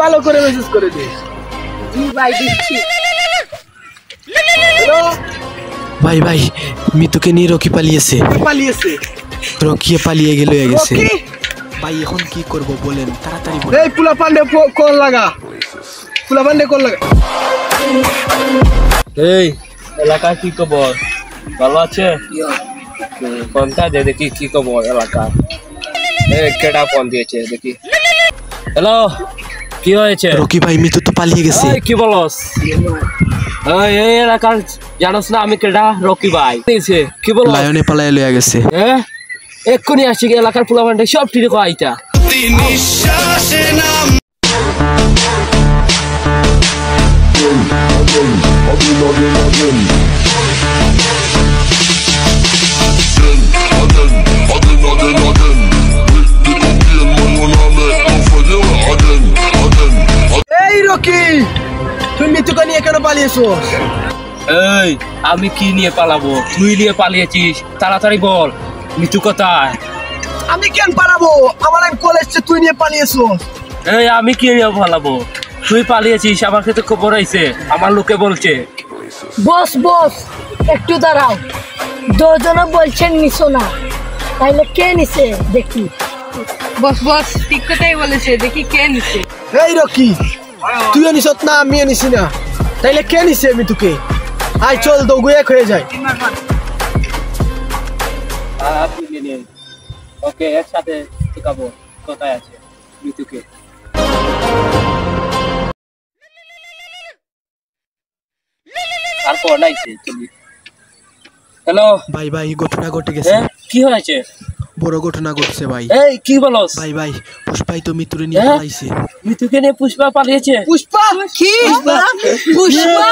ভালো করে মেসেজ করে দিস। জি ভাই দিচ্ছি। হ্যালো ভাই ভাই মিতুকে নিয়ে রকি পালিয়েছে। পালিয়েছে? রকি পালিয়ে গেল গেছে। রকি ভাই এখন কি করব বলেন, তাড়াতাড়ি বলেন। এই পুলা পান্ডে কল লাগা, পুলা পান্ডে কল লাগা। এই এলাকা কি খবর? ভালো আছে? ফোনটা দে দেখি কি খবর এলাকা। কেডা ফোন দিয়েছে দেখি। হ্যালো, কি হয়েছে? রকি ভাই মিতু তো পালিয়ে গেছে। কি বলস? এই এলাকার জানোস না আমি কেডা? রকি ভাই। কি বল? লায়নে পালায় লয়ে গেছে। এক্ষুনি আসছি এলাকার পোলাপান্ডে সব ঠিক আইতা। এই রকি, তুই মিতুকে নিয়ে কেন পালিয়েছো? এই আমি কি নিয়ে পালাবো? তুই নিয়ে পালিয়েছিস, তাড়াতাড়ি বল মিতু কোথায়? আমি কেন পালাবো? আমার কলেজ তুই নিয়ে পালিয়েছো। এই আমি কি নিয়ে পালাবো? তুই পালিয়েছিস, আমাকে তো খবর আইছে, আমার লোকে বলছে। বস বস একটু দাঁড়াও, দুজনে বলছেন নিছো না, তাইলে কে নিছে দেখি। বস বস ঠিক কথাই বলেছে, দেখি কে নিছে। এই রকি, তুইও নিছত না আমিও নিছি না, তাইলে কে নিছে মিতুকে? আয় চল দৌড়ে এক হয়ে যায়। ওকে একসাথে ঠেকাবো কোথায় আছে মিতুকে। তারপর নাইছে চলি। হ্যালো ভাই ভাই ঘটনা ঘটে গেছে। কি হয়েছে? বড় ঘটনা ঘটছে ভাই। এই কি বলস? ভাই ভাই পুষ্পাই তো মিতুরে নিয়ে পালাইছে। মিতুকে নিয়ে পুষ্পা পালিয়েছে? পুষ্পা? কি পুষ্পা?